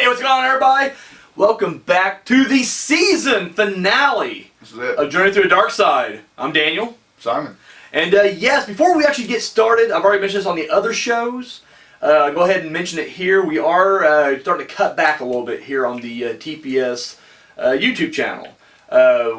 what's going on, everybody? Welcome back to the season finale of Journey Through the Darkside. I'm Daniel. Simon. And yes, before we actually get started, I've already mentioned this on the other shows. Go ahead and mention it here. We are starting to cut back a little bit here on the TPS YouTube channel.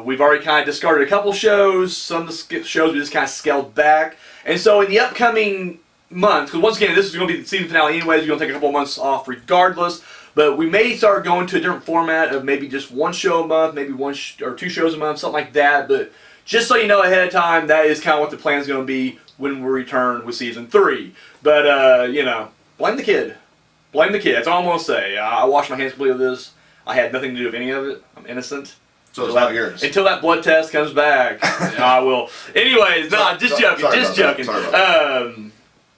We've already kind of discarded a couple shows. Some of the shows we just kind of scaled back. And so in the upcoming months, because once again, this is going to be the season finale anyways, we're going to take a couple of months off regardless. But we may start going to a different format of maybe just one show a month, maybe one or two shows a month, something like that. But just so you know ahead of time, that is kind of what the plan is going to be when we return with season 3. But, you know, blame the kid. Blame the kid. That's all I'm going to say. I washed my hands completely of this. I had nothing to do with any of it. I'm innocent. So it's not yours. Until that blood test comes back, I will. Anyways, no, just joking. Just joking.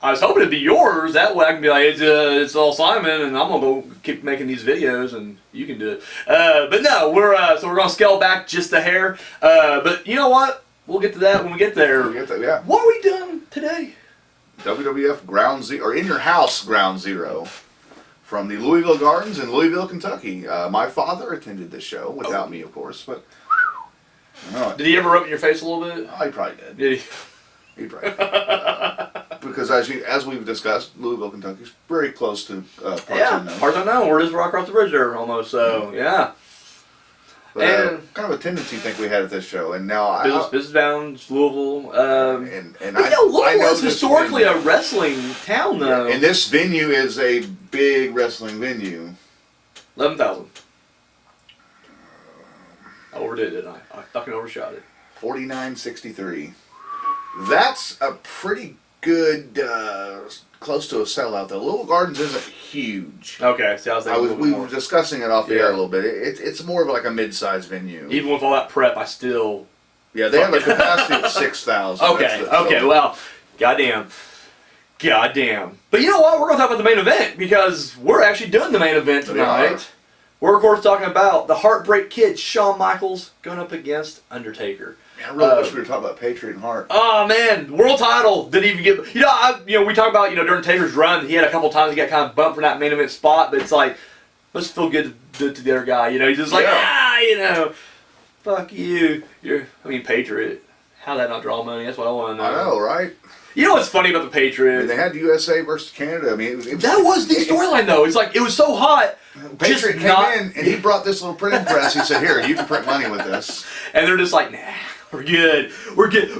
I was hoping it'd be yours. That way I can be like, it's all Simon, and I'm gonna go keep making these videos, and you can do it. But no, we're gonna scale back just a hair. But you know what? We'll get to that when we get there. We'll get that, yeah. What are we doing today? WWF Ground Zero, or In Your House Ground Zero, from the Louisville Gardens in Louisville, Kentucky. My father attended this show without me, of course, but. Did he ever rub it in your face a little bit? Oh, he probably did. Did he? He probably did. Because as we've discussed, Louisville, Kentucky is very close to Parts Unknown. Parts Unknown. We're just right across the bridge there almost. So yeah. But, and kind of a tendency I think we had at this show, and now business bound, Louisville. And I know Louisville is historically a wrestling town, though. And this venue is a big wrestling venue. 11,000. I overdid it, didn't I? I fucking overshot it. 49.63. That's a pretty good, close to a sellout. The Louisville Gardens isn't huge. Okay, so we were discussing it off the air a little bit. It's more of like a mid-sized venue. Even with all that prep, I still... Yeah, they have a capacity of 6,000. Okay, well, goddamn. But you know what? We're going to talk about the main event, because we're actually doing the main event tonight. We're, of course, talking about the Heartbreak Kid, Shawn Michaels, going up against Undertaker. Man, I really wish we were talking about Patriot and Heart. Oh, man. World title. Didn't even get... we talk about, during Taker's run, he had a couple times he got kind of bumped for that main event spot, but it's like, let's feel good to the other guy. He's just like, fuck you. Patriot. How that not draw money? That's what I want to know. I know, right? You know what's funny about the Patriot? And they had USA versus Canada. That was the storyline, though. It's like, it was so hot. Patriot came in, and he brought this little printing press. He said, here, you can print money with this. And they're just like, nah, we're good.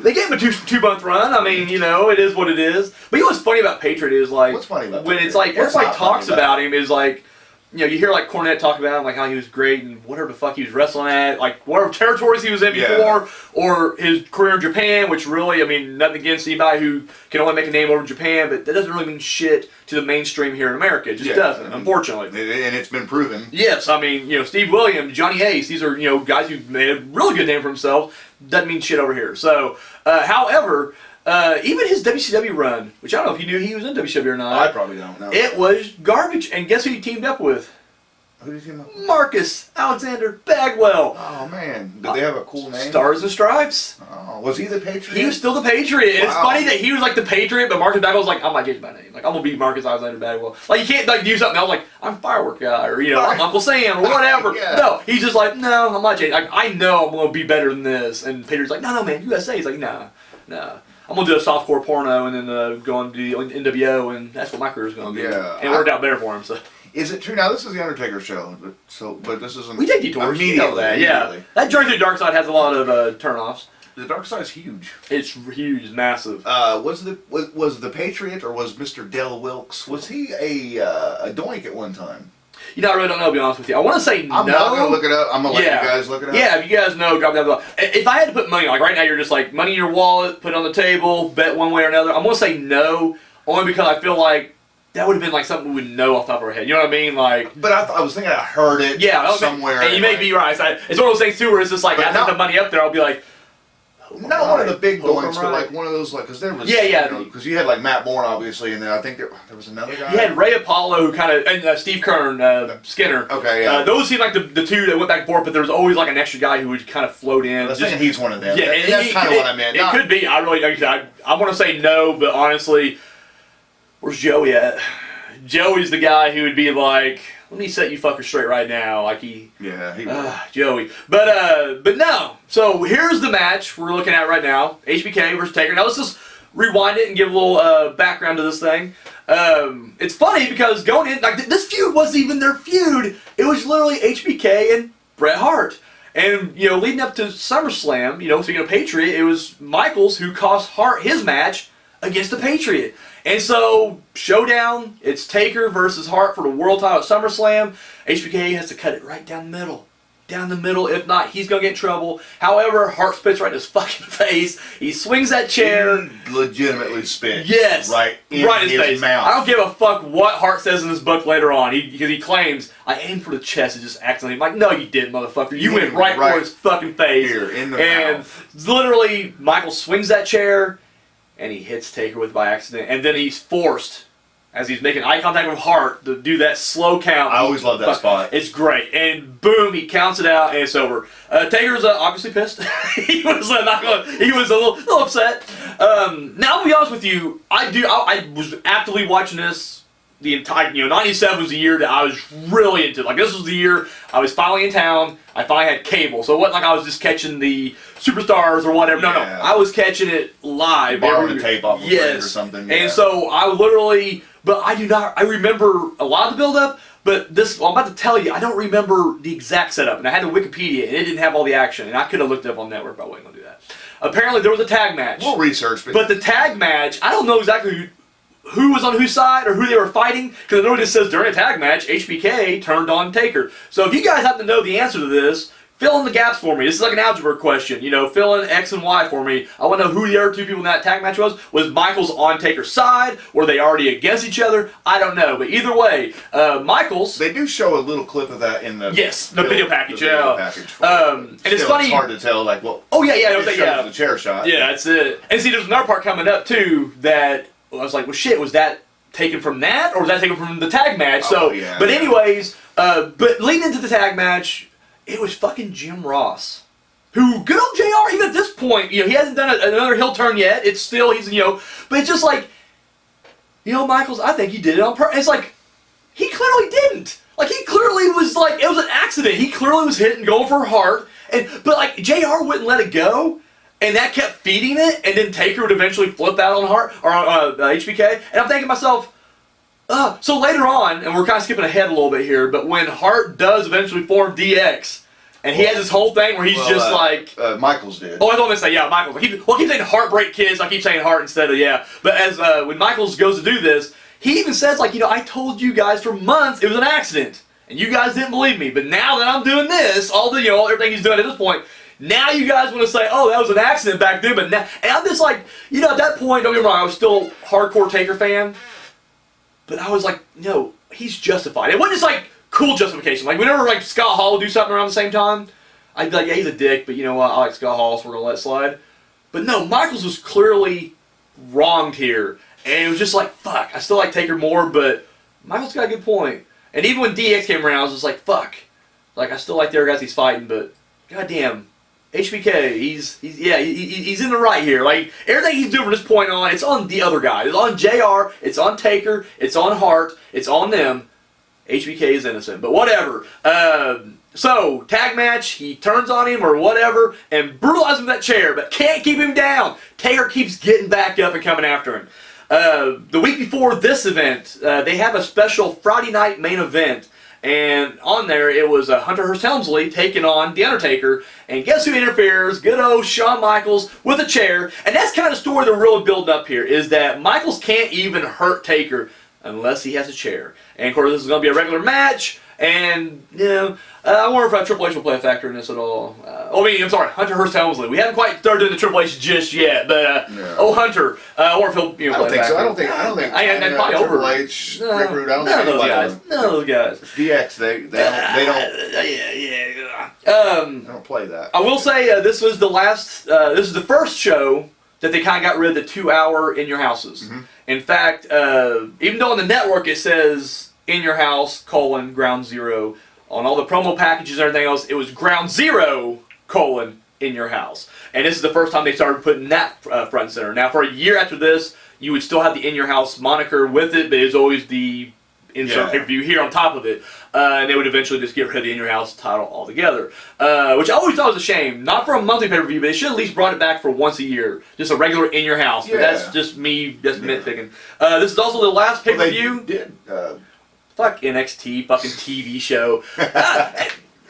They gave him a two-month run. It is what it is. But you know what's funny about Patriot is, like, what's funny about when Patriot? It's like, everybody talks about him is like, you hear like Cornette talk about him, like how he was great and whatever the fuck he was wrestling at, like whatever territories he was in before, or his career in Japan, which really, nothing against anybody who can only make a name over in Japan, but that doesn't really mean shit to the mainstream here in America. It just doesn't, unfortunately. And it's been proven. Yes, Steve Williams, Johnny Ace, these are, guys who made a really good name for himself. Doesn't mean shit over here. So, however, even his WCW run, which I don't know if you knew he was in WCW or not. I probably don't know. It was garbage. And guess who he teamed up with? Who did he team up with? Marcus Alexander Bagwell. Oh, man. Did they have a cool name? Stars and Stripes. Oh, was he the Patriot? He was still the Patriot. And it's funny that he was like the Patriot, but Marcus Bagwell's like, I'm not changing my name. Like, I'm going to be Marcus Alexander Bagwell. Like, you can't do something else like, I'm Firework Guy, or, I'm Uncle Sam, or whatever. No, he's just like, no, I'm not changing. I know I'm going to be better than this. And Patriot's like, no, man, USA. He's like, nah. I'm going to do a softcore porno and then go on to the NWO, and that's what my career's going to be. Yeah. And it worked out better for him, so. Is it true? Now, this is the Undertaker show, but this isn't... We take detours. Immediately. Yeah. That Journey Through the Darkside has a lot of turnoffs. The Darkside's huge. It's huge, massive. Was the Patriot, or was Mr. Del Wilkes, was he a doink at one time? I really don't know, to be honest with you. I want to say no. I'm not going to look it up. I'm going to let you guys look it up. Yeah, if you guys know, drop that below. If I had to put money, like right now you're just like, money in your wallet, put it on the table, bet one way or another. I'm going to say no, only because I feel like that would have been like something we would know off the top of our head. You know what I mean? Like, but I was thinking I heard it somewhere. And you may be right. It's one of those things too where it's just like, as I put the money up there, I'll be like, not one of the big doinks, but like one of those, like, because there was, because you had like Matt Bourne, obviously, and then I think there was another guy. You had Ray Apollo, who kind of, and Steve Kern, Skinner. Okay, yeah. Those seemed like the two that went back and forth, but there was always like an extra guy who would kind of float in. I was thinking he's one of them. Yeah, and that's kind of what I meant. It could be. I want to say no, but honestly, where's Joey at? Joey's the guy who would be like, let me set you fuckers straight right now. Like he would. Joey. But no. So here's the match we're looking at right now. HBK versus Taker. Now let's just rewind it and give a little background to this thing. It's funny because going in, like this feud wasn't even their feud. It was literally HBK and Bret Hart. And, you know, leading up to SummerSlam, you know, speaking of Patriot, it was Michaels who cost Hart his match against the Patriot. And so, showdown, it's Taker versus Hart for the world title at SummerSlam. HBK has to cut it right down the middle. Down the middle, if not, he's going to get in trouble. However, Hart spits right in his fucking face. He swings that chair. He legitimately spits. Yes. Right in his face. mouth. I don't give a fuck what Hart says in this book later on. Because he claims, I aimed for the chest and just accidentally. I'm like, no, you didn't, motherfucker. You went right for his fucking face. Here, in the mouth. Literally, Michael swings that chair, and he hits Taker with it by accident. And then he's forced, as he's making eye contact with Hart, to do that slow count. I always love that spot. It's great. And boom, he counts it out, and it's over. Taker's obviously pissed. He was a little upset. Now, I'll be honest with you, I was actively watching this the entire, 97 was the year that I was really into it. Like, this was the year I was finally in town. I finally had cable. So it wasn't like I was just catching the Superstars or whatever. No. I was catching it live. Borrowing the tape off of a or something. And so I literally, I remember a lot of the build-up, but I'm about to tell you, I don't remember the exact setup. And I had to Wikipedia, and it didn't have all the action. And I could have looked it up on network, but I wasn't going to do that. Apparently, there was a tag match. We'll research. But the tag match, I don't know exactly who was on whose side or who they were fighting, because I know it just says during a tag match, HBK turned on Taker. So if you guys happen to know the answer to this, fill in the gaps for me. This is like an algebra question. Fill in X and Y for me. I want to know who the other two people in that tag match was. Was Michaels on Taker's side? Were they already against each other? I don't know. But either way, Michaels... They do show a little clip of that in the... Yes, the video package. The video package and it's funny... It's hard to tell, like, well... Oh, yeah. The chair shot. Yeah, that's it. And see, there's another part coming up, too, that... I was like, well, shit, was that taken from that, or was that taken from the tag match? Anyways, but leading into the tag match, it was fucking Jim Ross, who, good old JR, even at this point, he hasn't done another heel turn yet. It's still, but it's just like, Michaels, I think he did it on purpose. It's like, he clearly didn't. Like, he clearly was like, it was an accident. He clearly was hitting, going for Hart, but like, JR wouldn't let it go. And that kept feeding it, and then Taker would eventually flip out on Hart, or on HBK. And I'm thinking to myself, so later on, and we're kind of skipping ahead a little bit here, but when Hart does eventually form DX, and he has this whole thing where he's just like... Michaels did. Oh, I was going to say, yeah, Michaels. I keep saying Heartbreak Kids, I keep saying Hart instead of, yeah. But as when Michaels goes to do this, he even says, like, I told you guys for months it was an accident, and you guys didn't believe me. But now that I'm doing this, everything he's doing at this point... Now you guys want to say, oh, that was an accident back then, but now... And I'm just like, at that point, don't get me wrong, I was still a hardcore Taker fan. But I was like, no, he's justified. It wasn't just like cool justification. Like whenever like Scott Hall would do something around the same time, I'd be like, yeah, he's a dick, but you know what, I like Scott Hall, so we're going to let it slide. But no, Michaels was clearly wronged here. And it was just like, fuck, I still like Taker more, but Michaels got a good point. And even when DX came around, I was just like, fuck. Like, I still like the other guys he's fighting, but goddamn. HBK, he's in the right here. Like, everything he's doing from this point on, it's on the other guy. It's on JR, it's on Taker, it's on Hart, it's on them. HBK is innocent, but whatever. So, tag match, he turns on him or whatever, and brutalizes him with that chair, but can't keep him down. Taker keeps getting back up and coming after him. The week before this event, they have a special Friday night main event. And on there, it was Hunter Hearst Helmsley taking on The Undertaker. And guess who interferes? Good old Shawn Michaels with a chair. And that's kind of the story they're really building up here, is that Michaels can't even hurt Taker unless he has a chair. And of course, this is going to be a regular match. And, I wonder if Triple H will play a factor in this at all. I'm sorry, Hunter Hearst Helmsley. We haven't quite started doing the Triple H just yet, but Hunter, or if he'll play a factor. I don't think probably over Triple H, Rick Rude, I don't think none of those guys. DX, they don't play that. I will say this was the last. This is the first show that they kind of got rid of the 2-hour in your houses. Mm-hmm. In fact, even though on the network it says in your house ground zero. On all the promo packages and everything else, it was ground zero in your house. And this is the first time they started putting that front and center. Now, for a year after this, you would still have the in your house moniker with it, but it was always the insert pay-per-view here on top of it. And they would eventually just get rid of the In Your House title altogether. Which I always thought was a shame. Not for a monthly pay-per-view, but they should at least brought it back for once a year. Just a regular In Your House. But that's just me, just nitpicking. This is also the last pay-per-view. Well, they did. Fuck NXT, fucking TV show.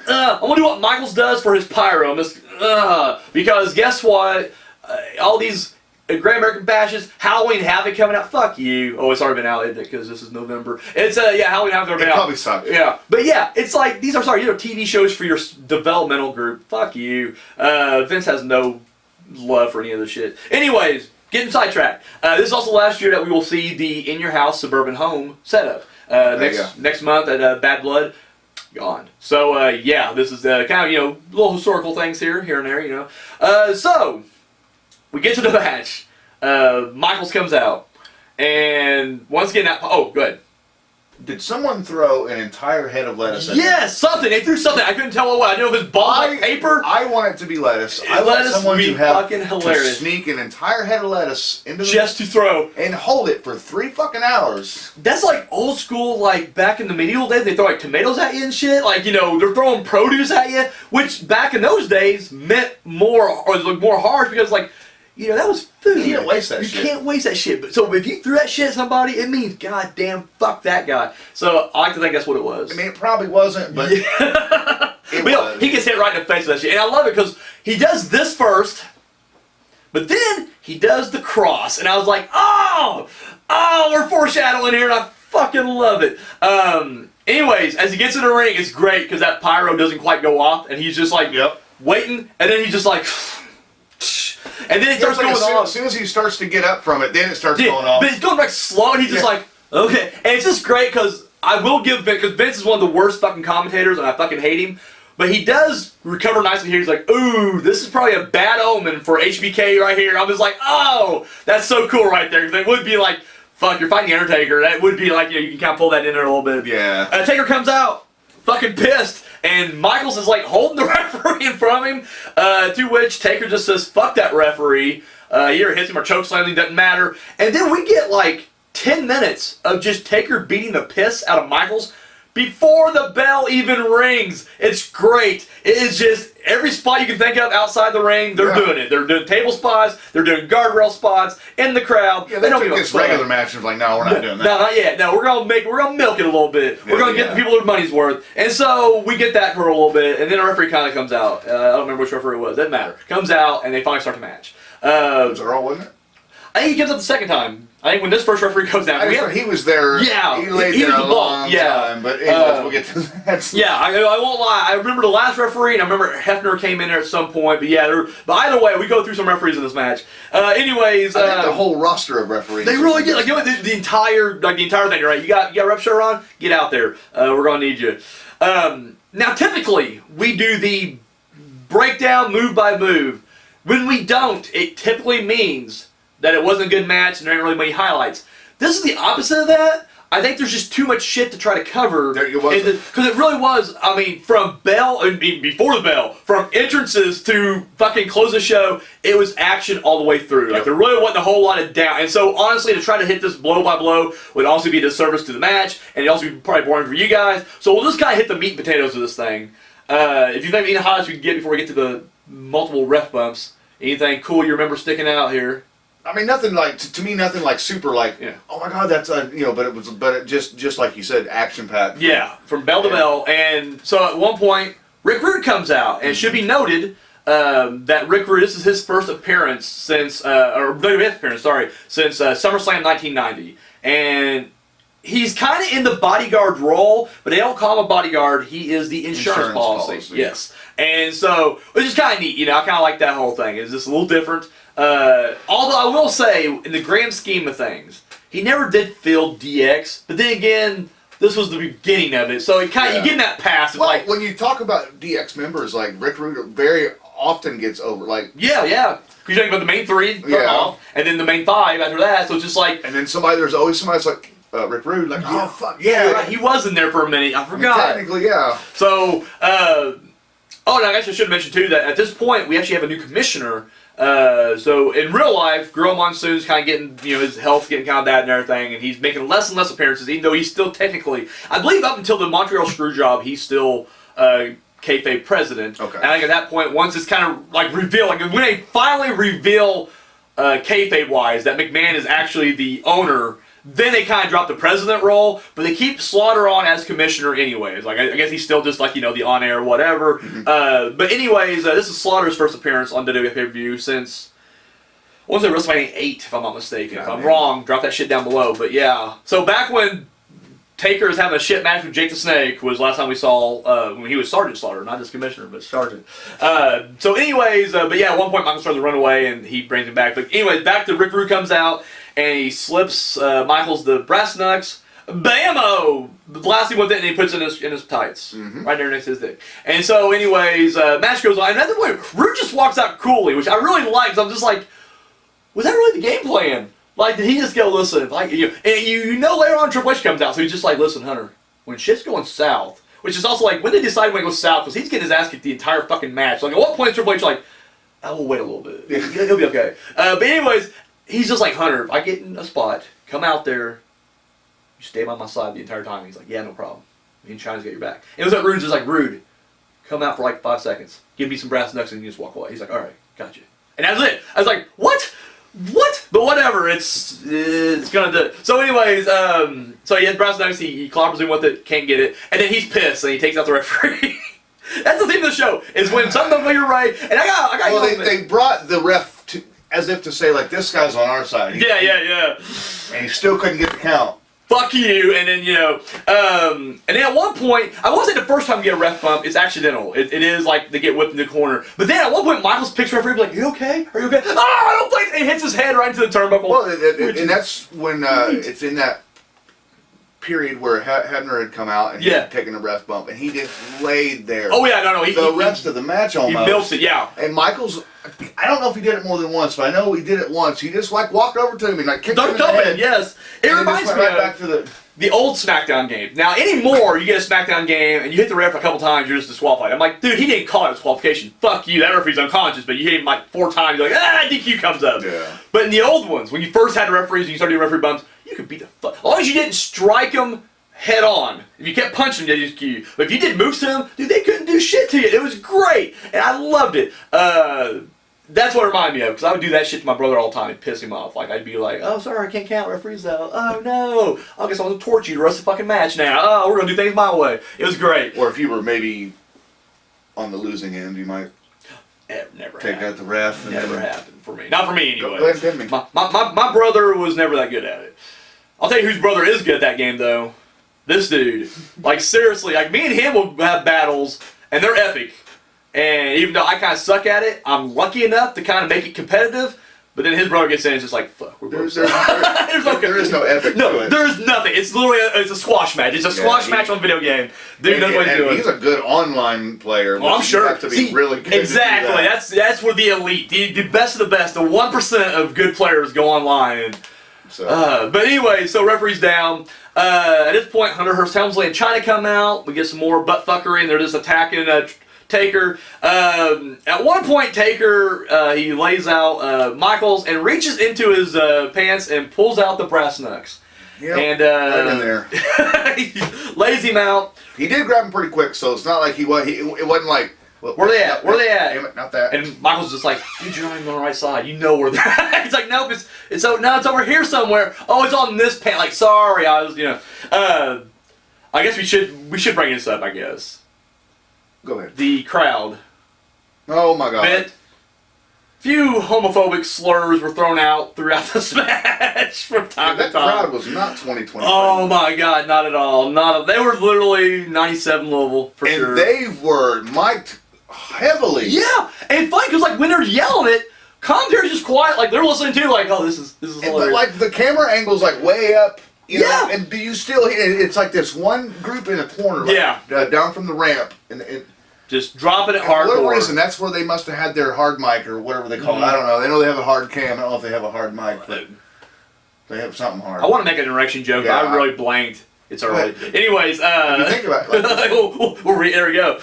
I'm gonna do what Michaels does for his pyro. Because guess what? All these Great American Bashes, Halloween Havoc coming out. Fuck you. Oh, it's already been out, isn't it? Because this is November. It's Halloween Havoc already been out. Probably sucks. Yeah, but yeah, it's like these are TV shows for your developmental group. Fuck you. Vince has no love for any of this shit. Anyways, getting sidetracked. This is also last year that we will see the In Your House Suburban Home setup. Next month at Bad Blood. Gone. So this is kind of little historical things here and there. So we get to the match. Michaels comes out, and once again, good. Did someone throw an entire head of lettuce at Yes, something. They threw something. I couldn't tell what. I didn't know if it was ball like paper. I want it to be lettuce. I want Lettuce someone would be to have fucking hilarious. to sneak an entire head of lettuce into Just to throw. and hold it for 3 fucking hours. That's like old school, like back in the medieval days, they throw like tomatoes at you and shit. Like, they're throwing produce at you, which back in those days meant more, or looked more harsh because, like, that was food. You can't waste that shit. You can't waste that shit. But so if you threw that shit at somebody, it means goddamn fuck that guy. So I like to think that's what it was. I mean, it probably wasn't, but it was. He gets hit right in the face with that shit, and I love it because he does this first, but then he does the cross, and I was like, oh, we're foreshadowing here, and I fucking love it. Anyways, as he gets in the ring, it's great because that pyro doesn't quite go off, and he's just like waiting, and then he's just like. And then it starts going off. As soon as he starts to get up from it, then it starts going off. But he's going back slow, and he's just like, okay. And it's just great because I will give Vince, because Vince is one of the worst fucking commentators, and I fucking hate him. But he does recover nicely here. He's like, ooh, this is probably a bad omen for HBK right here. I'm just like, oh, that's so cool right there. Because it would be like, fuck, you're fighting the Undertaker. That would be like, you can kind of pull that in there a little bit. Yeah. Taker comes out, fucking pissed. And Michaels is like holding the referee in front of him, to which Taker just says, fuck that referee. He either hits him or chokeslams him, doesn't matter. And then we get like 10 minutes of just Taker beating the piss out of Michaels before the bell even rings. It's great. It is just every spot you can think of outside the ring, they're doing it. They're doing table spots, they're doing guardrail spots in the crowd. Yeah, they don't give us regular matches like, no, we're not doing that. No, not yet. No, we're gonna milk it a little bit. We're gonna get the people their money's worth. And so we get that for a little bit, and then a referee kinda comes out. I don't remember which referee it was, doesn't matter. Comes out and they finally start the match. Was Earl, wasn't it? I think he comes up the second time. I think when this first referee goes down, he was there. Yeah, he laid there a long time. But anyways, we'll get to that. Yeah, I won't lie. I remember the last referee, and I remember Hefner came in there at some point. But but either way, we go through some referees in this match. Anyways, I think the whole roster of referees. They really did. Like the entire thing. Right? You got ref shirt on. Get out there. We're gonna need you. Now, typically, we do the breakdown move by move. When we don't, it typically means that it wasn't a good match and there ain't really many highlights. This is the opposite of that. I think there's just too much shit to try to cover. Because it really was, I mean, from bell, and before the bell, from entrances to fucking close the show, it was action all the way through. Like, there really wasn't a whole lot of down. And so, honestly, to try to hit this blow by blow would also be a disservice to the match, and it'd also be probably boring for you guys. So we'll just kind of hit the meat and potatoes of this thing. If you think any highlights we can get before we get to the multiple ref bumps, anything cool you remember sticking out here? I mean, nothing like to me. Nothing like super like. Yeah. Oh my God, that's but it just like you said, action packed. Yeah, from bell to bell, and so at one point, Rick Rude comes out, and it should be noted that Rick Rude, this is his first appearance since since SummerSlam 1990, and he's kind of in the bodyguard role, but they don't call him a bodyguard. He is the insurance policy. Yes, and so which is kind of neat. I kind of like that whole thing. It's just a little different. Although I will say, in the grand scheme of things, he never did field DX. But then again, this was the beginning of it, so it kind of you get that pass. Well, like when you talk about DX members, like Rick Rude very often gets over. Like you're talking about the main three, off, and then the main five after that. So it's just like, and then there's always somebody that's like Rick Rude, like oh fuck right. He was in there for a minute. I forgot. I mean, technically, yeah. So, and I guess I should mention too that at this point we actually have a new commissioner. So in real life, Gorilla Monsoon's kind of getting, his health's getting kind of bad and everything, and he's making less and less appearances, even though he's still technically, I believe up until the Montreal Screwjob, he's still kayfabe president. Okay. And I think at that point, once it's kind of like revealed, like when they finally reveal kayfabe-wise that McMahon is actually the owner, then they kind of drop the president role, but they keep Slaughter on as commissioner anyways. Like I guess he's still just like the on-air whatever. Mm-hmm. But anyways, this is Slaughter's first appearance on WWE pay-per-view since what was it, WrestleMania 8, if I'm not mistaken. If I'm wrong, drop that shit down below. But yeah, so back when Taker is having a shit match with Jake the Snake was last time we saw when he was Sergeant Slaughter, not just Commissioner, but Sergeant. So anyways, but yeah, at one point Michael starts to run away and he brings him back. But anyways, back to Rick Rude comes out and he slips Michael's the brass knucks. Bam-o! Blasting with it and he puts it in his tights. Right there next to his dick. And so anyways, match goes on. And at the point, Rude just walks out coolly, which I really like. I'm just like, was that really the game plan? Like, did he just go, listen, like, and later on Triple H comes out, so he's just like, listen, Hunter, when shit's going south, which is also like, when they decide when it goes south, because he's getting his ass kicked the entire fucking match. Like, at what point is Triple H like, I will wait a little bit. He'll be okay. But anyways, he's just like, Hunter, if I get in a spot, come out there, you stay by my side the entire time. He's like, yeah, no problem. Me and China's got your back. And it was like, Rude's just like, Rude, come out for like 5 seconds, give me some brass knucks, and you just walk away. He's like, all right, got you. And that's it. I was like, what? What? But whatever, it's gonna do it. So anyways, so he has brass knucks, he clobbers him with it, can't get it, and then he's pissed and he takes out the referee. That's the theme of the show, is when something don't go your right, and I got well, they brought the ref to, as if to say, like, this guy's on our side. Yeah. And he still couldn't get the count. Fuck you, and then, and then at one point, I won't say the first time you get a ref bump, it's accidental. It is like they get whipped in the corner. But then at one point, Michael's picture referee like, you okay? Are you okay? Oh, I don't think, and he hits his head right into the turnbuckle. Well, and that's when it's in that period where Hebner had come out and he had taken a ref bump, and he just laid there. Oh yeah, no, the rest of the match almost. He milks it, yeah. And Michael's, I don't know if he did it more than once, but I know he did it once. He just like walked over to him and like kicked him in the head. Yes. It reminds me right of back to the old SmackDown game. Now anymore, you get a SmackDown game and you hit the ref a couple times, you're just disqualified. I'm like, dude, he didn't call it disqualification. Fuck you, that referee's unconscious, but you hit him like 4 times, you're like, DQ comes up. Yeah. But in the old ones, when you first had the referees and you started doing referee bumps, you could beat the fuck. As long as you didn't strike them head on. If you kept punching, they just you. But if you did moves to them, dude, they couldn't do shit to you. It was great, and I loved it. That's what it reminded me of, because I would do that shit to my brother all the time and piss him off. Like, I'd be like, oh, sorry, I can't count, referees though. Oh, no. I guess I'm going to torture you the rest of the fucking match now. Oh, we're going to do things my way. It was great. Or if you were maybe on the losing end, you might never take out the ref. Never happened for me. Not for me, anyway. Go ahead and me. My brother was never that good at it. I'll tell you whose brother is good at that game, though. This dude. Like, seriously, like, me and him will have battles, and they're epic. And even though I kind of suck at it, I'm lucky enough to kind of make it competitive. But then his brother gets in and it's just like, fuck, we're both there is no epic to it. There's nothing. It's literally it's a squash match. It's a squash match on video game. Dude knows what he's doing. He's a good online player. Well, I'm sure. You have to be really good. Exactly. That's where the elite, the best of the best, the 1% of good players go online. But anyway, so referee's down. At this point, Hunter Hearst Helmsley and China come out. We get some more butt fuckery, and they're just attacking Taker. At one point, Taker he lays out Michaels and reaches into his pants and pulls out the brass knucks. Yep, and right in there. He lays him out. He did grab him pretty quick, so it's not like it wasn't like. Well, where they at? Where they at? Damn it, not that. And Michael's just like, dude, you're not even on the right side. You know where they're at. He's like, nope, it's over here somewhere. Oh, it's on this pan. Like, sorry, I was, I guess we should bring this up, I guess. Go ahead. The crowd. Oh my God. Few homophobic slurs were thrown out throughout this match from time to time. That crowd was not 2020. Oh my God, not at all. They were literally 97 Louisville for sure. And they were mic'd heavily. Yeah, and funny because like when they're yelling it, commentary's just quiet. Like they're listening to like, oh, this is hilarious. But like the camera angle's like way up. You know, and do you still hear? It's like this one group in a corner. Like, down from the ramp and. Just dropping it hardcore. For whatever reason, that's where they must have had their hard mic or whatever they call it. I don't know. They know they have a hard cam. I don't know if they have a hard mic, but they have something hard. I want to make an erection joke, but I really blanked. It's early. Anyways, if you think about it, like, there we go.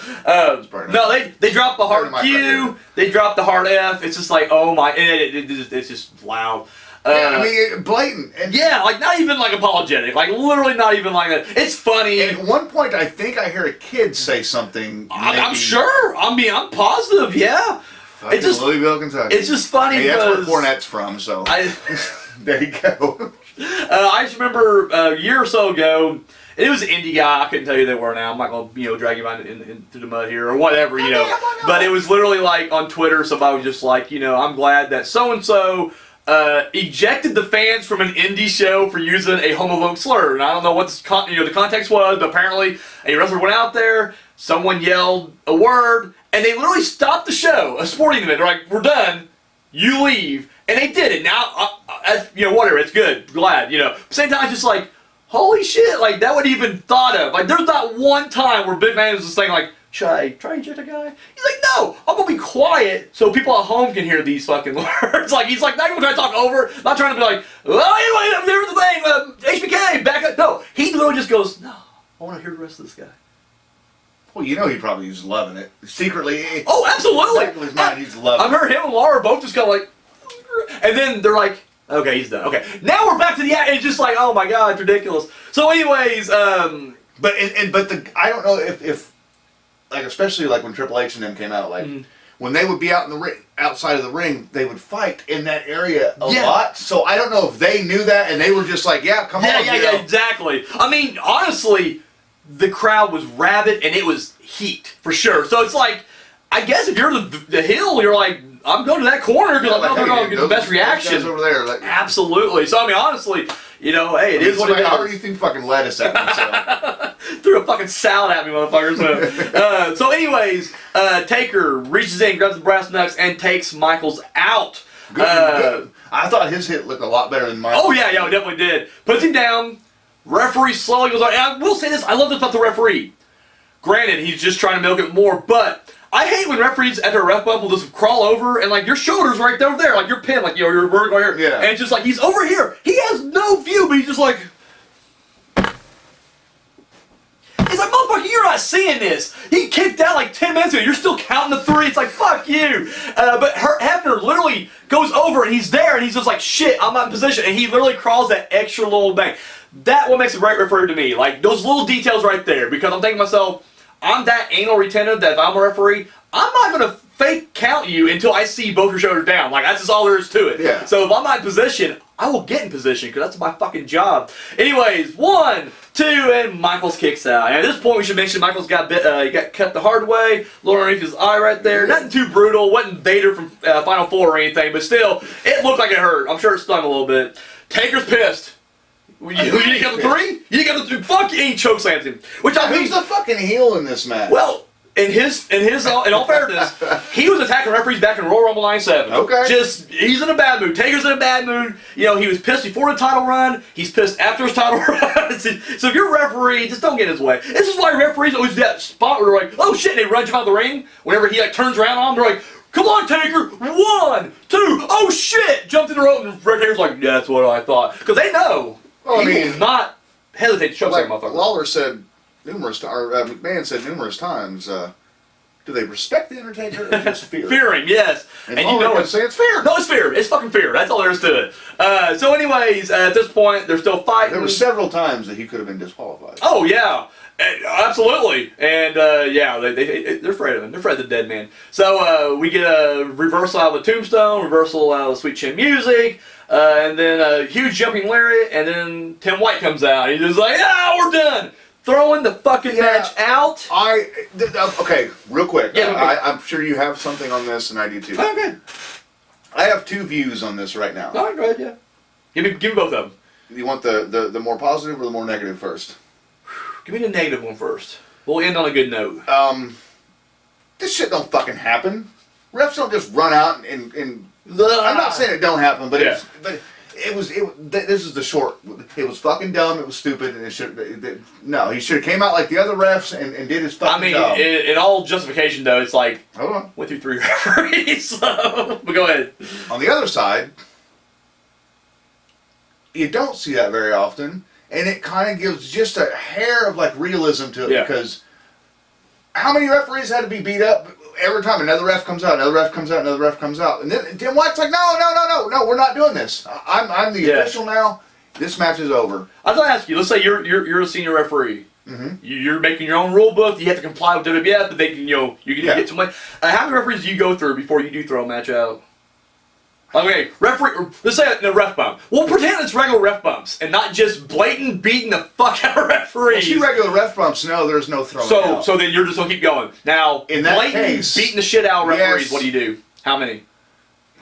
No, they dropped the hard Q. They dropped the hard F. It's just like, oh my, it's just loud. Yeah, I mean, blatant. And yeah, like not even like apologetic. Like literally not even like a. It's funny. And at one point, I think I heard a kid say something. I'm sure. I'm positive. Yeah. It's just Louisville, Kentucky. It's just funny. Hey, that's where Cornette's from. So there you go. I just remember a year or so ago. It was an indie guy. I couldn't tell you who they were now. I'm not gonna drag you into the mud here or whatever, But it was literally like on Twitter. Somebody was just like, I'm glad that so and so ejected the fans from an indie show for using a homophobic slur. And I don't know what the context was, but apparently a wrestler went out there, someone yelled a word, and they literally stopped the show, a sporting event. They're like, we're done, you leave. And they did it. Now, whatever, it's good, glad, Same time, it's just like, holy shit, like, that wasn't even thought of. Like, there's not one time where Big Man was just saying, like, should I try to eject a guy? He's like, no, I'm gonna be quiet so people at home can hear these fucking words. Like, he's like, not even trying to talk over, not trying to be like, well, anyway, there's the thing, HBK, back up. No, he literally just goes, no, I want to hear the rest of this guy. Well, he probably was loving it. Secretly. Oh, absolutely. Back of his mind, he's loving it. I've heard him and Laura both just kind of like, and then they're like, okay, he's done. Okay, now we're back to the act. It's just like, oh my god, it's ridiculous. So anyways, I don't know if like, especially like when Triple H and them came out, like when they would be out in the ring, outside of the ring, they would fight in that area a lot. So I don't know if they knew that and they were just like, yeah, come on. Yeah, exactly. I mean, honestly, the crowd was rabid and it was heat for sure. So it's like, I guess if you're the heel, you're like, I'm going to that corner because I know they're going to get the best reaction. Guys over there, like, absolutely. So I mean, honestly, hey, it is what it is. How are you think fucking lettuce at me? So. Threw a fucking salad at me, motherfuckers. So anyways, Taker reaches in, grabs the brass knucks, and takes Michaels out. Good. I thought his hit looked a lot better than Michaels. Oh yeah, it definitely did. Puts him down. Referee slowly goes on. And I will say this, I love this about the referee. Granted, he's just trying to milk it more, but I hate when referees at a ref bump will just crawl over and like your shoulder's right over there, like you're pinned, like you're right here. Yeah. And it's just like he's over here. He has no view, but he's just like. He's like, motherfucker, you're not seeing this. He kicked out like 10 minutes ago. You're still counting the three. It's like, fuck you. But Hefner literally goes over and he's there and he's just like, shit, I'm not in position. And he literally crawls that extra little bang. That what makes a great referee to me. Like those little details right there. Because I'm thinking to myself, I'm that anal retentive that if I'm a referee, I'm not going to fake count you until I see both your shoulders down. Like, that's just all there is to it. Yeah. So if I'm not in position, I will get in position because that's my fucking job. Anyways, 1, 2, and Michaels kicks out. And at this point, we should mention Michaels got he got cut the hard way. Lower underneath his eye right there. Nothing too brutal. Wasn't Vader from Final Four or anything, but still, it looked like it hurt. I'm sure it stung a little bit. Taker's pissed. You didn't get the 3? You didn't get the 2? Fuck, he chokeslams him. Which I mean, who's the fucking heel in this match? Well, in all fairness, he was attacking referees back in Royal Rumble 97. Okay. He's in a bad mood. Taker's in a bad mood. He was pissed before the title run. He's pissed after his title run. So if you're a referee, just don't get in his way. This is why referees always do that spot where they're like, oh shit, and they run him out of the ring. Whenever he turns around on him, they're like, come on, Taker. 1, 2, oh shit. Jumped in the rope, and Red Taker's like, yeah, that's what I thought. Because they know. He will not hesitate to choke that motherfucker. Lawler said numerous times, or McMahon said numerous times, do they respect the Undertaker or just fear? Fear him, yes. And you know it's fear. No, it's fear. It's fucking fear. That's all there is to it. So anyways, at this point, they're still fighting. There were several times that he could have been disqualified. Oh, yeah. Absolutely. And, they're afraid of him. They're afraid of the dead man. So we get a reversal out of the tombstone, reversal out of the Sweet Chin music, and then a huge jumping lariat, and then Tim White comes out. He's just like, we're done. Throwing the fucking match out. Okay, real quick. Yeah, I'm sure you have something on this, and I do too. Okay. I have 2 views on this right now. All right, go ahead, yeah. Give me both of them. You want the more positive or the more negative first? Give me the negative one first. We'll end on a good note. This shit don't fucking happen. Refs don't just run out and I'm not saying it don't happen, but yeah. This is the short. It was fucking dumb. It was stupid, and he should have came out like the other refs and did his fucking job. In all justification though, it's like hold on, went through 3 referees. So, but go ahead. On the other side, you don't see that very often, and it kind of gives just a hair of like realism to it because how many referees had to be beat up every time another ref comes out, another ref comes out, another ref comes out, and then Tim White's like, no, we're not doing this. I'm the official now. This match is over. I was gonna ask you. Let's say you're a senior referee. Mm-hmm. You're making your own rule book. You have to comply with WWF, but they can you can get some money. How many referees do you go through before you do throw a match out? Okay, referee. Let's say the ref bump. We'll pretend it's regular ref bumps and not just blatant beating the fuck out of referees. Well, see, regular ref bumps. No, there's no throwing out. So then you're just gonna keep going. Now, in that blatant case, beating the shit out of referees. What do you do? How many?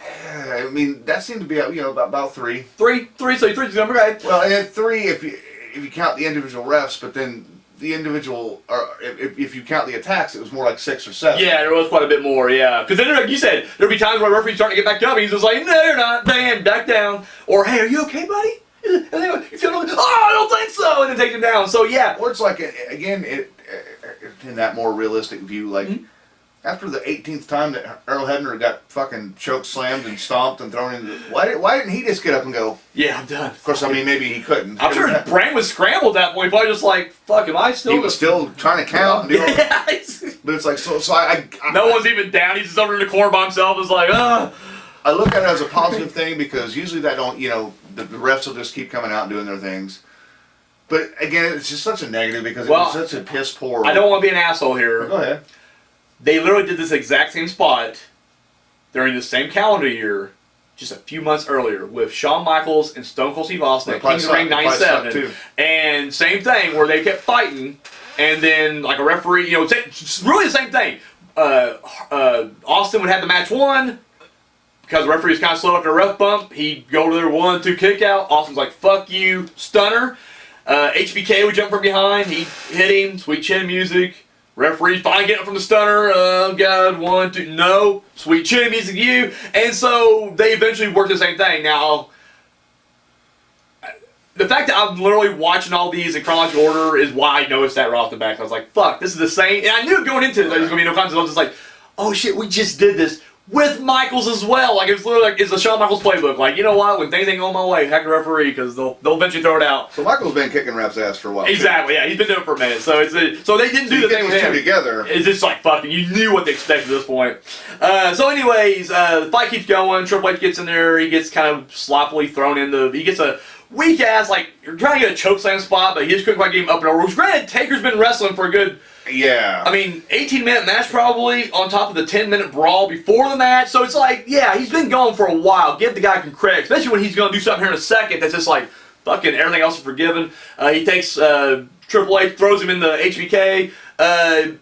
I mean, that seemed to be about three. Three. So three's the number, right? Well, and then three if you count the individual refs, but then the individual, or if you count the attacks, it was more like 6 or 7. Yeah, there was quite a bit more, yeah. Because then, like you said, there'd be times where referee's starting to get back up, and he's just like, no, you're not, bam, back down. Or, hey, are you okay, buddy? And they go, you feel like, oh, I don't think so, and then take him down. So, yeah. Or it's like, again, in that more realistic view, like, after the 18th time that Earl Hebner got fucking choke slammed and stomped and thrown into why didn't he just get up and go, yeah, I'm done. Of course, I mean, maybe he couldn't. I'm sure his brain was scrambled at that point. Probably just like, fuck, am I still... He was still trying to count. And do yeah. But it's like, so I no one's even down. He's just over in the corner by himself. It's like, I look at it as a positive thing because usually that don't, the refs will just keep coming out and doing their things. But again, it's just such a negative because it was such a piss poor. I don't want to be an asshole here. Go ahead. They literally did this exact same spot during the same calendar year, just a few months earlier, with Shawn Michaels and Stone Cold Steve Austin at King's Ring 97. And same thing, where they kept fighting, and then like a referee, it's really the same thing. Austin would have the match won, because the referee was kind of slow after a ref bump. He'd go to their 1-2 kick out. Austin's like, fuck you, stunner. HBK would jump from behind. He'd hit him, sweet chin music. Referee finally getting up from the stunner. Oh, God, 1, 2, no. Sweet chin music, you. And so they eventually worked the same thing. Now, the fact that I'm literally watching all these in chronological order is why I noticed that right off the back. I was like, fuck, this is the same. And I knew going into it there was going to be no contest. I was just like, oh, shit, we just did this with Michaels as well. Like, it was literally like, it's the Shawn Michaels playbook. Like, you know what? When things ain't going my way, heck the referee, because they'll eventually throw it out. So Michaels been kicking refs' ass for a while. Exactly, yeah. He's been doing it for a minute. So so they didn't do the thing with him. Together. It's just like, fucking, you knew what they expected at this point. So anyways, the fight keeps going. Triple H gets in there. He gets kind of sloppily thrown in he gets a weak ass, like, you're trying to get a chokeslam spot, but he just couldn't quite get him up and over. Which, granted, Taker's been wrestling for a good... Yeah. 18-minute match probably, on top of the 10-minute brawl before the match. So it's like, yeah, he's been going for a while. Give the guy some credit, especially when he's going to do something here in a second that's just like, fucking everything else is forgiven. He takes Triple H, throws him in the HBK.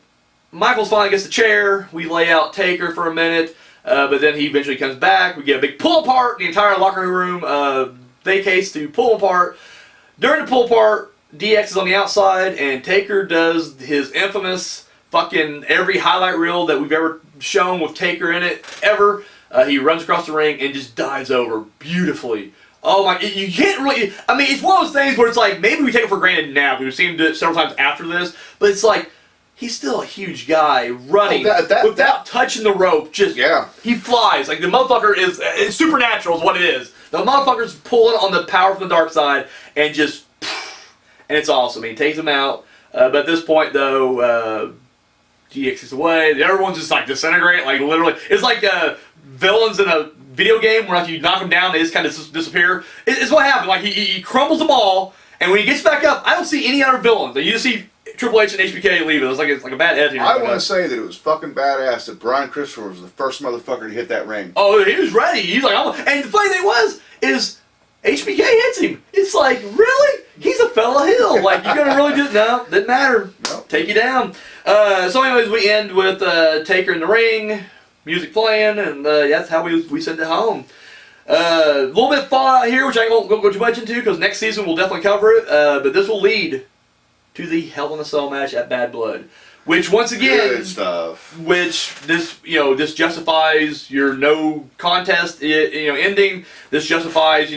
Michaels finally gets the chair. We lay out Taker for a minute, but then he eventually comes back. We get a big pull apart. The entire locker room vacates to pull apart. During the pull apart, DX is on the outside, and Taker does his infamous fucking every highlight reel that we've ever shown with Taker in it, ever. He runs across the ring and just dives over beautifully. Oh my, you can't really, it's one of those things where it's like, maybe we take it for granted now, because we've seen him do it several times after this, but it's like, he's still a huge guy running without touching the rope. He flies. Like, the motherfucker it's supernatural is what it is. The motherfucker's pulling on the power from the dark side and just, and it's awesome. He takes him out. But at this point, though, DX is away. Everyone's just like disintegrating. Like, literally, it's like villains in a video game where, like, you knock them down, they just kind of disappear. It's what happened. Like, he crumbles them all, and when he gets back up, I don't see any other villains. You just see Triple H and HBK leaving. It's like a bad editing. I want to say that it was fucking badass that Brian Christopher was the first motherfucker to hit that ring. Oh, he was ready. He's like, and the funny thing is HBK hits him. It's like, really? He's a fella hill. Like, you're gonna really do? No, didn't matter. Nope. Take you down. So anyways, we end with Taker in the ring, music playing, and that's how we send it home. A little bit of fallout here, which I won't go too much into, because next season we'll definitely cover it. But this will lead to the Hell in a Cell match at Bad Blood, which once again, good stuff. Which this justifies your no contest ending. This justifies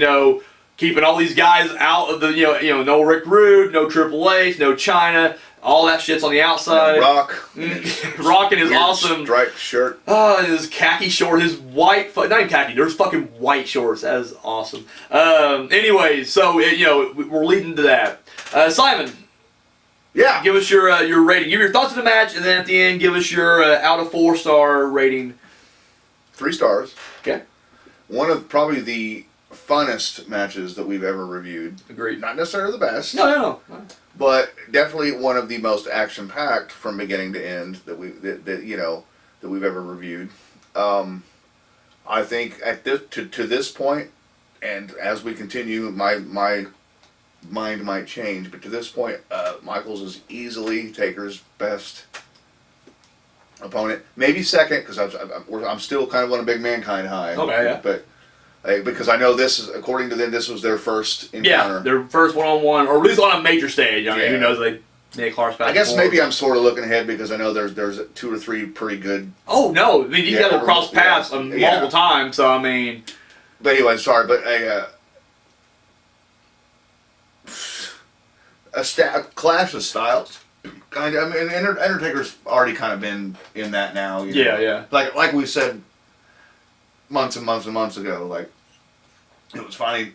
keeping all these guys out of the no Rick Rude, no Triple H, no China. All that shit's on the outside. Rock. Rocking his awesome striped shirt. his khaki shorts, his white, not even khaki, there's fucking white shorts. That is awesome. Anyway, so we're leading to that. Simon, Yeah. give us your rating. Give your thoughts of the match, and then at the end, give us your out of 4-star rating. 3 stars. Okay. One of probably the funnest matches that we've ever reviewed. Agreed. Not necessarily the best. No. But definitely one of the most action-packed from beginning to end that we've ever reviewed. I think at this to this point, and as we continue, my mind might change, but to this point, Michaels is easily Taker's best opponent. Maybe second, because I'm still kind of on a big mankind high. Okay, yeah. But because I know this is, according to them, this was their first encounter. Yeah, their first one-on-one, or at least on a major stage. I mean, who knows? Nick Clark's back. I guess maybe I'm sort of looking ahead because I know there's 2 or 3 pretty good. Oh no! I mean, you got to cross paths multiple times. So I mean. But anyway, sorry, but a clash of styles. Kind of. I mean, Undertaker's already kind of been in that now. You know? Yeah. Like we said months and months and months ago, like it was finally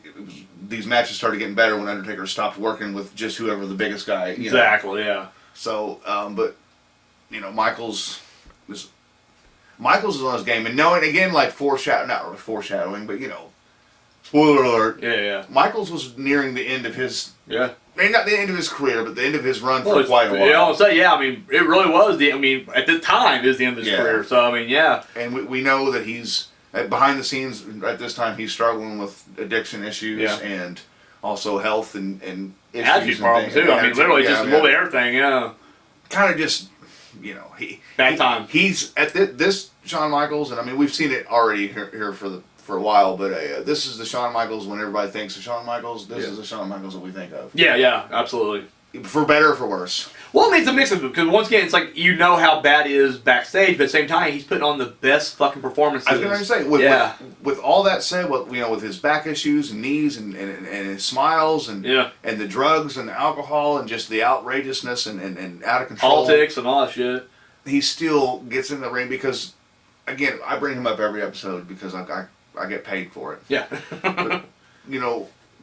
these matches started getting better when Undertaker stopped working with just whoever the biggest guy. Exactly. Yeah. So, but Michaels is on his game, and knowing again, like not really foreshadowing, but spoiler alert. Yeah. Michaels was nearing the end of his. Yeah. I mean, not the end of his career, but the end of his run for quite a while. I mean, it really was at the time, it was the end of his career. So, I mean, yeah. And we know that he's, behind the scenes, at this time, he's struggling with addiction issues and also health and issues. Attitude problems, too. I mean, literally just a little bit of everything, yeah. Kind of just, bad time. He's, at this Shawn Michaels, and I mean, we've seen it already here for a while, but this is the Shawn Michaels when everybody thinks of Shawn Michaels. This is the Shawn Michaels that we think of. Yeah, absolutely. For better or for worse. Well, I mean, it's a mix of it, because once again, it's like, how bad he is backstage, but at the same time, he's putting on the best fucking performances. I was going to say, with all that said, with his back issues and knees and his smiles and the drugs and the alcohol and just the outrageousness and out of control. Politics and all that shit. He still gets in the ring because, again, I bring him up every episode because I get paid for it. Yeah. But,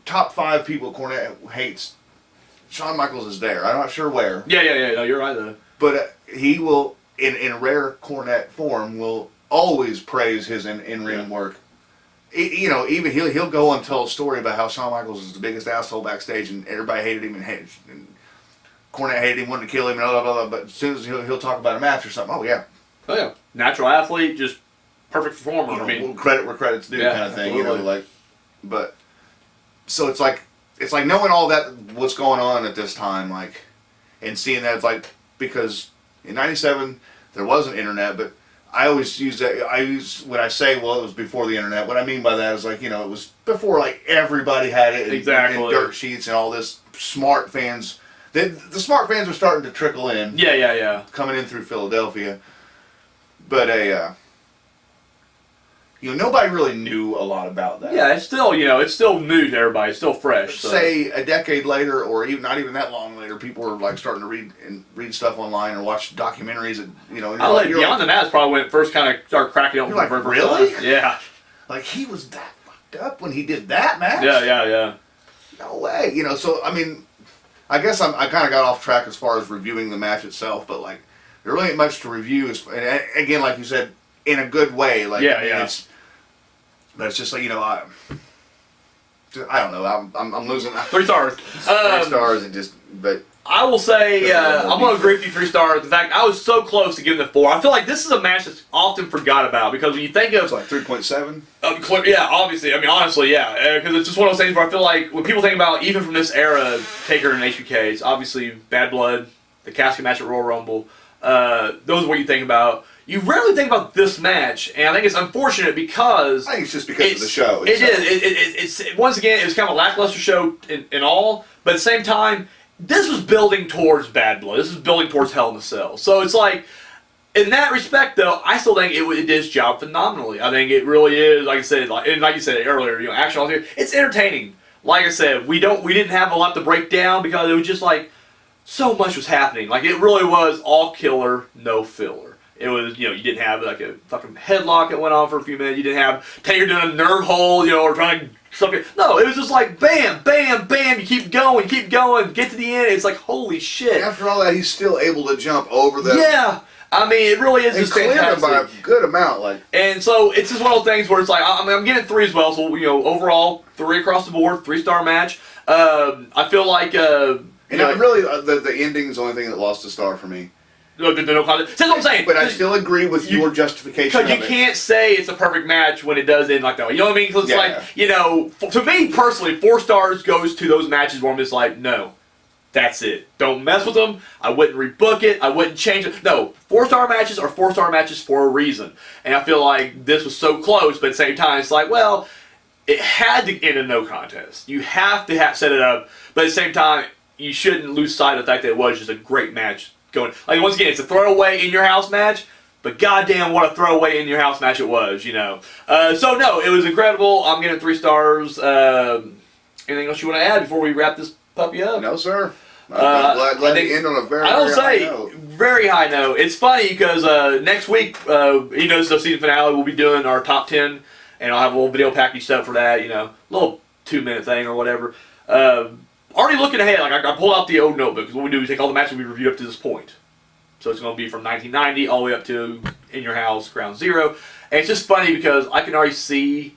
top 5 people Cornette hates. Shawn Michaels is there. I'm not sure where. Yeah. No, you're right though. But he will, in rare Cornette form, will always praise his in-ring work. Even he'll go and tell a story about how Shawn Michaels is the biggest asshole backstage, and everybody hated him, and Cornette hated him, wanted to kill him, and blah, blah, blah. But as soon as he'll talk about a match or something, oh yeah, natural athlete, just perfect performer. I mean, credit where credit's due, kind of thing. Absolutely. But so it's like knowing all that what's going on at this time, like, and seeing that, it's like, because in '97 there wasn't internet, but I always use that. When I say, well, it was before the internet. What I mean by that is, like, it was before, like, everybody had it, and dirt sheets and all this. Smart fans, the smart fans are starting to trickle in. Yeah. Coming in through Philadelphia, but nobody really knew a lot about that. Yeah, it's still new to everybody. It's still fresh. So. Say a decade later, or even not even that long later, people are like starting to read stuff online or watch documentaries. Beyond the Mat probably when it first kind of started cracking open. You're like, really? Yeah. Like, he was that fucked up when he did that match? Yeah. No way. So I mean, I guess I kind of got off track as far as reviewing the match itself, but like, there really ain't much to review. And again, like you said, in a good way. Like, but it's just like, I don't know. I'm losing. 3 stars. 3 stars and just, but. I will say, I'm going to agree with you 3 stars. In fact, I was so close to giving it 4. I feel like this is a match that's often forgot about, because when you think of... It's like 3.7? Yeah, obviously. I mean, honestly, yeah. Because it's just one of those things where I feel like when people think about, even from this era, Taker and HBK, it's obviously Bad Blood, the casket match at Royal Rumble. Those are what you think about. You rarely think about this match, and I think it's unfortunate because... I think it's just because of the show. It is. It's once again, it was kind of a lackluster show in all, but at the same time, this was building towards Bad Blood. This was building towards Hell in a Cell. So it's like, in that respect, though, I still think it did its job phenomenally. I think it really is, like I said, like you said earlier, action all here. It's entertaining. Like I said, we didn't have a lot to break down because it was just like, so much was happening. Like, it really was all killer, no filler. It was, you didn't have like a fucking headlock that went on for a few minutes. You didn't have Taker doing a nerve hold, or trying to stuff it. No, it was just like bam, bam, bam. You keep going, get to the end. It's like, holy shit. After all that, he's still able to jump over the. Yeah. I mean, it really is just fantastic. By a good amount, And so it's just one of those things where it's like I'm getting 3 as well. So overall 3 across the board, 3-star match. I feel like really the ending is the only thing that lost a star for me. No contest. That's what I'm saying. But I still agree with your justification. Because you can't say it's a perfect match when it does end like that. You know what I mean? Because it's like, to me personally, 4 stars goes to those matches where I'm just like, no. That's it. Don't mess with them. I wouldn't rebook it. I wouldn't change it. No, 4-star matches are 4-star matches for a reason. And I feel like this was so close, but at the same time, it's like, well, it had to end in no contest. You have to set it up, but at the same time, you shouldn't lose sight of the fact that it was just a great match going. Like, once again, it's a throwaway in your house match, but goddamn, what a throwaway in your house match it was, So no, it was incredible. I'm getting 3 stars. Anything else you want to add before we wrap this puppy up? No, sir. I'm glad to end on a very high note. Very high note. It's funny because next week, the season finale, we'll be doing our top 10, and I'll have a little video package set up for that, little 2-minute thing or whatever. Already looking ahead, like I pulled out the old notebook, because what we do is take all the matches we reviewed up to this point. So it's going to be from 1990 all the way up to In Your House, Ground Zero. And it's just funny because I can already see,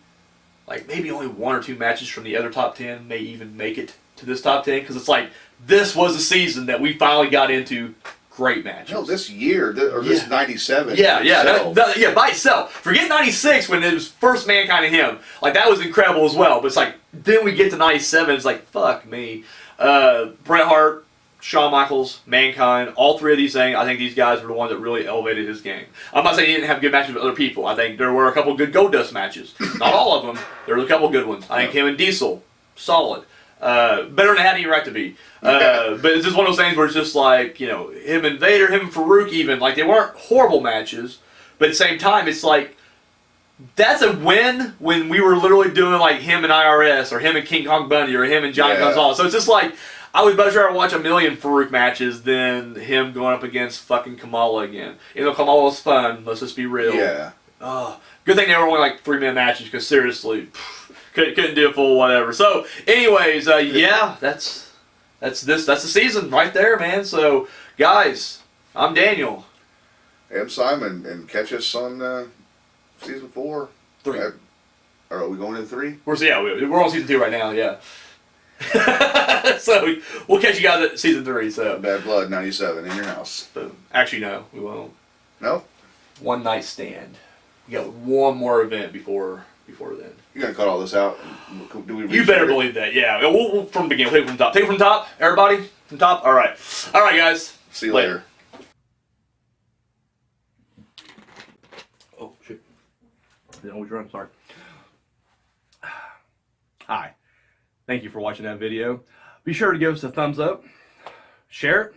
like, maybe only 1 or 2 matches from the other top 10 may even make it to this top 10, because it's like, this was the season that we finally got into great matches. No, this year, this 97. Yeah, by itself. Forget 96 when it was first Mankind and him. Like, that was incredible as well. But it's like, then we get to 97, it's like, fuck me. Bret Hart, Shawn Michaels, Mankind, all 3 of these things, I think these guys were the ones that really elevated his game. I'm not saying he didn't have good matches with other people. I think there were a couple good Goldust matches. Not all of them. There were a couple good ones. I think him and Diesel, solid. Better than it had any right to be. But it's just one of those things where it's just like, him and Vader, him and Farouk even, like, they weren't horrible matches, but at the same time, it's like, that's a win when we were literally doing like him and IRS, or him and King Kong Bundy, or him and Johnny Gonzalez. So it's just like, I would much rather watch a million Farouk matches than him going up against fucking Kamala again. Kamala's fun, let's just be real. Yeah. Good thing they were only like 3-minute matches, because seriously, couldn't do a full whatever. So, anyways, that's the season right there, man. So, guys, I'm Daniel. I'm Simon, and catch us on season 4. 3. Are we going into 3? We're on season 2 right now. Yeah. So we'll catch you guys at season 3. So Bad Blood 97 In Your House. Boom. Actually, no, we won't. No. One night stand. We got one more event before then. You're gonna cut all this out? Do we? You better believe that. Yeah. We'll from the beginning. Take it from the top. Take it from the top. Everybody from top. All right, guys. See you later. Oh shit! Didn't always run. Sorry. Hi. Thank you for watching that video. Be sure to give us a thumbs up, share it,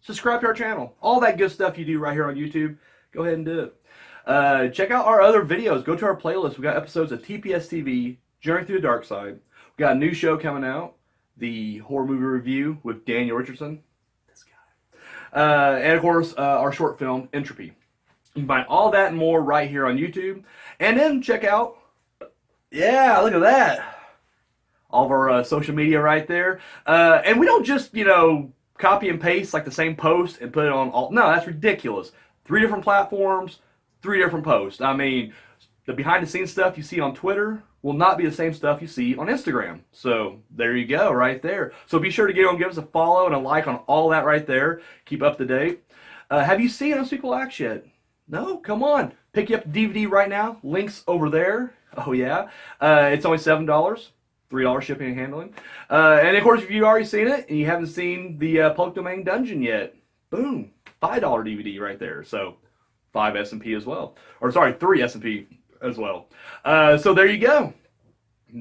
subscribe to our channel. All that good stuff you do right here on YouTube, go ahead and do it. Check out our other videos. Go to our playlist. We got episodes of TPS TV, Journey Through the Darkside. We got a new show coming out, the horror movie review with Daniel Richardson. This guy. And of course, our short film, Entropy. You can find all that and more right here on YouTube. And then check out, yeah, look at that. All of our social media right there. And we don't just, copy and paste like the same post and put it on all. No, that's ridiculous. 3 different platforms, 3 different posts. I mean, the behind the scenes stuff you see on Twitter will not be the same stuff you see on Instagram. So there you go, right there. So be sure to give us a follow and a like on all that right there. Keep up to date. Have you seen Unspeakable Acts yet? No? Come on. Pick you up the DVD right now. Links over there. Oh, yeah. It's only $7. $3 shipping and handling. And of course, if you've already seen it and you haven't seen the Public Domain Dungeon yet, boom, $5 DVD right there. So 5 S&P as well. Or sorry, 3 S&P as well. So there you go.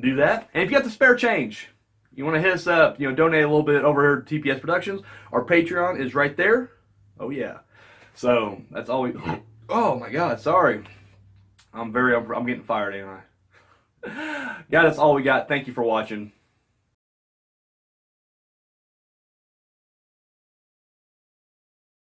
Do that. And if you got the spare change, you want to hit us up, donate a little bit over here to TPS Productions. Our Patreon is right there. Oh yeah. So that's all we. Oh my God, sorry. I'm getting fired, ain't I? Yeah, that's all we got. Thank you for watching.